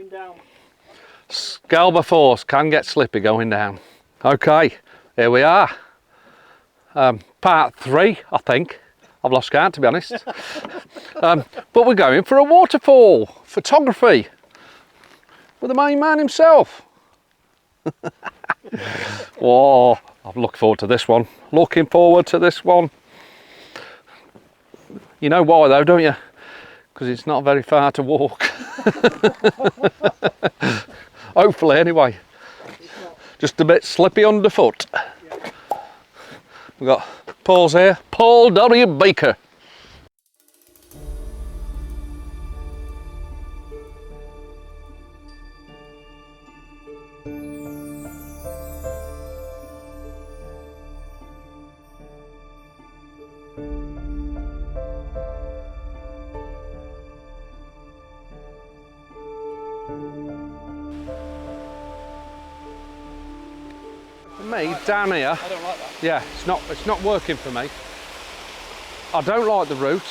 going down. Scaleber force can get slippy going down. Okay, here we are. Part 3, I think. I've lost count, to be honest. But we're going for a waterfall photography with the main man himself. Whoa, I'm looking forward to this one. Looking forward to this one. You know why though, don't you? Because it's not very far to walk. Hopefully, anyway. Just a bit slippy underfoot. Yeah. We've got Paul's here. Paul W. Baker. Me down here, I don't like that. yeah, it's not working for me. I don't like the route.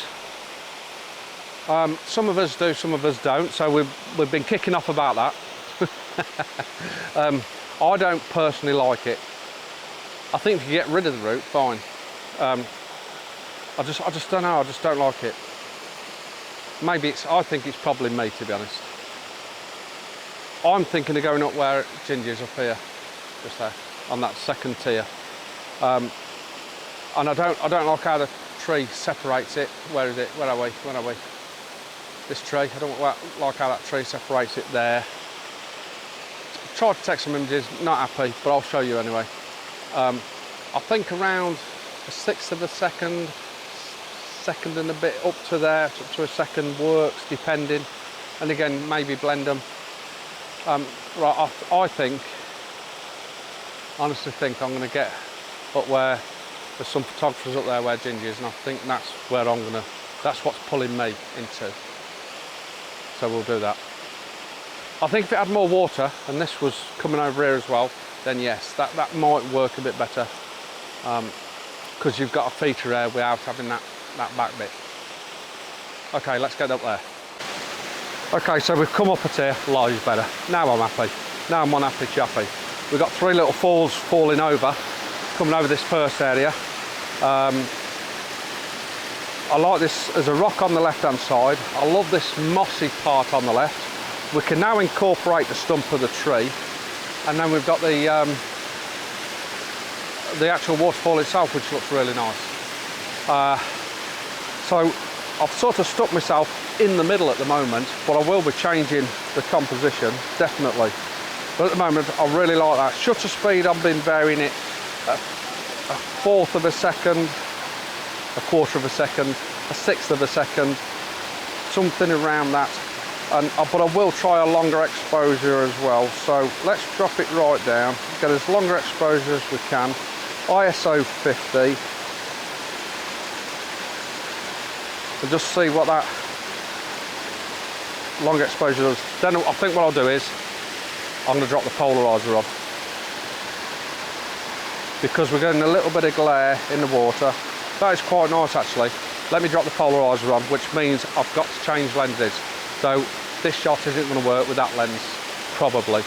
Some of us do, some of us don't, so we've been kicking off about that. I don't personally like it. I think if you get rid of the route, fine. I just don't know, I just don't like it. Maybe I think it's probably me, to be honest. I'm thinking of going up where Ginger's up here, just there, on that second tier. And I don't like how the tree separates it. Where is it? Where are we? Where are we? This tree. I don't like how that tree separates it there. Tried to take some images, not happy, but I'll show you anyway. I think around a sixth of a second, second and a bit up to there, up to a second works, depending. And again, maybe blend them. Right, honestly think I'm going to get up where there's some photographers up there where Ginger is, and I think that's where that's what's pulling me into. So we'll do that. I think if it had more water and this was coming over here as well, then yes, that might work a bit better, because you've got a feature there without having that back bit. Okay, let's get up there. Okay, so we've come up a tier, lies better. Now I'm happy. Now I'm one happy chappy. We've got 3 little falls falling over, coming over this first area. I like this as a rock on the left hand side. I love this mossy part on the left. We can now incorporate the stump of the tree, and then we've got the actual waterfall itself, which looks really nice. So I've sort of stuck myself in the middle at the moment, but I will be changing the composition, definitely. But at the moment, I really like that. Shutter speed, I've been varying it a fourth of a second, a quarter of a second, a sixth of a second, something around that. But I will try a longer exposure as well. So let's drop it right down, get as longer exposure as we can. ISO 50. And just see what that long exposure does. Then I think what I'll do is I'm going to drop the polarizer on, because we're getting a little bit of glare in the water. That is quite nice actually. Let me drop the polarizer on, which means I've got to change lenses. So this shot isn't going to work with that lens, probably.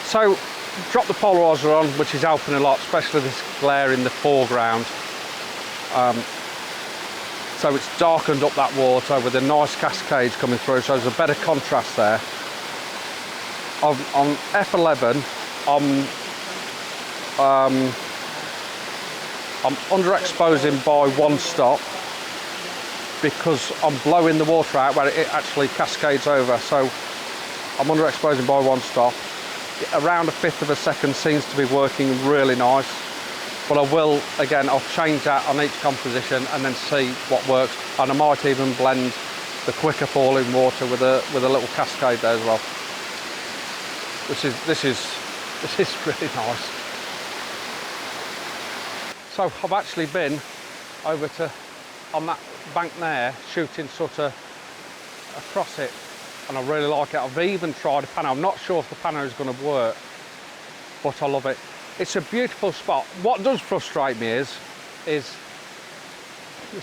So drop the polarizer on, which is helping a lot, especially this glare in the foreground. So it's darkened up that water with a nice cascade coming through, so there's a better contrast there. On F11, I'm underexposing by 1 stop, because I'm blowing the water out where it actually cascades over. So I'm underexposing by 1 stop. Around a fifth of a second seems to be working really nice. But I will, again, I'll change that on each composition and then see what works. And I might even blend the quicker falling water with a little cascade there as well. This is really nice. So I've actually been over to on that bank there, shooting sort of across it, and I really like it. I've even tried a pano. I'm not sure if the pano is going to work, but I love it. It's a beautiful spot. What does frustrate me is it's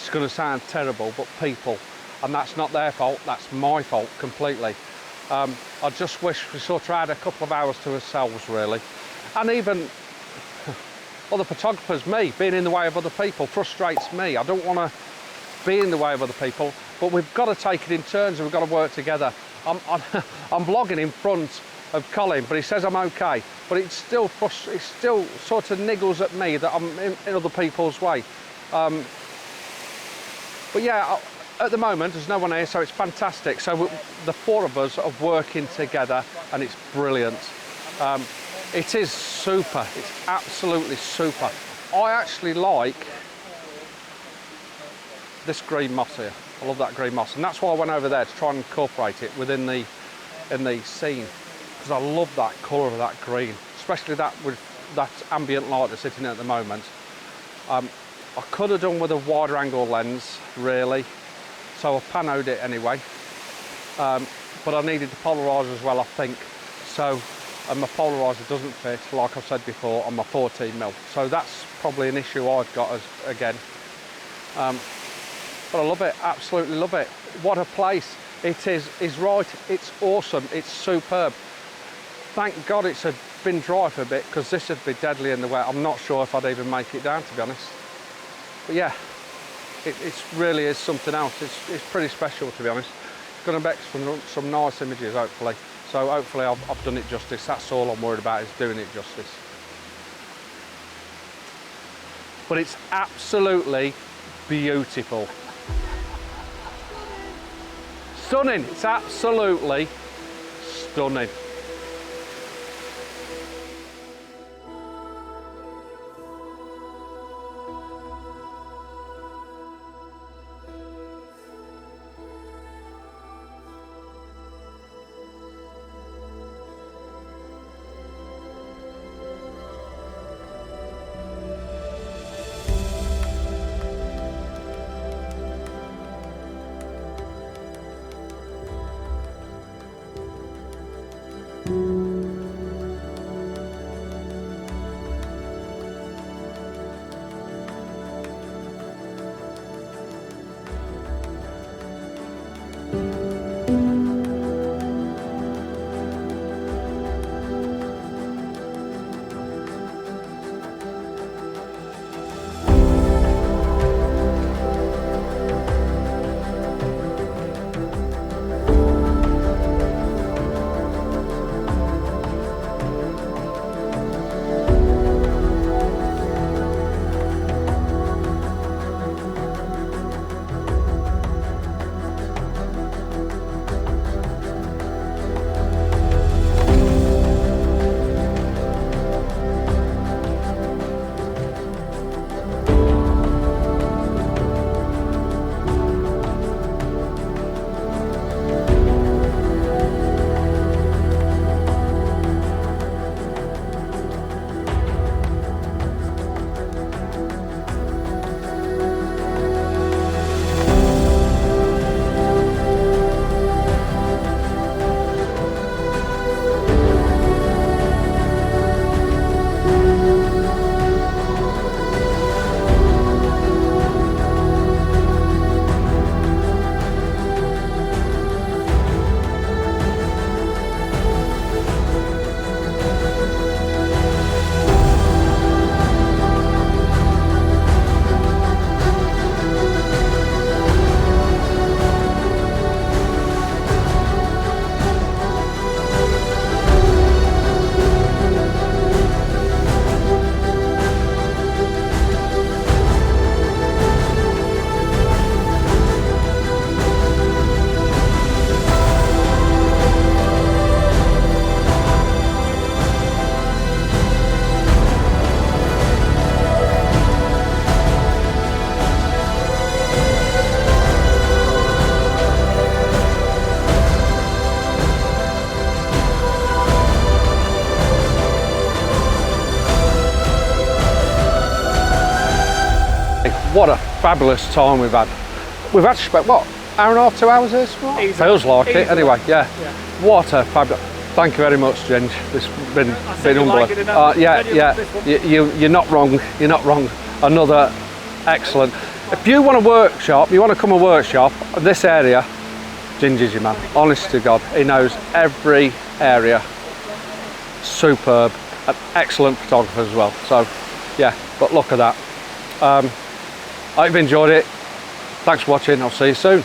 going to sound terrible, but people. and that's not their fault, that's my fault completely. I just wish we sort of had a couple of hours to ourselves really. And even other photographers, me, being in the way of other people frustrates me. I don't want to be in the way of other people, but we've got to take it in turns and we've got to work together. I'm vlogging in front of Colin, but he says I'm okay, but it still sort of niggles at me that I'm in other people's way. But yeah, at the moment there's no one here, so it's fantastic. So the four of us are working together and it's brilliant. It is super, it's absolutely super. I actually like this green moss here. I love that green moss, and that's why I went over there to try and incorporate it within the scene, because I love that colour of that green, especially that with that ambient light that's sitting at the moment. I could have done with a wider angle lens really, so I panoed it anyway, but I needed the polarizer as well, I think. So, and my polarizer doesn't fit, like I've said before, on my 14mm, so that's probably an issue I've got again. But I love it, absolutely love it. What a place. It is right, it's awesome, it's superb. Thank God it's been dry for a bit, because this would be deadly in the wet. I'm not sure if I'd even make it down, to be honest. But yeah, it really is something else. It's pretty special, to be honest. It's going to make some nice images, hopefully. So hopefully I've done it justice. That's all I'm worried about, is doing it justice. But it's absolutely beautiful. Stunning, it's absolutely stunning. What a fabulous time we've had. We've actually spent, what, hour and a half, 2 hours here? Feels like it. Anyway, yeah. What a fabulous. Thank you very much, Ginge. It's been unbelievable. Yeah. You're not wrong. You're not wrong. Another excellent. If you want a workshop, you want to come and workshop this area, Ginger's your man. Honest to God, he knows every area. Superb, an excellent photographer as well. So yeah, but look at that. I hope you enjoyed it. Thanks for watching. I'll see you soon.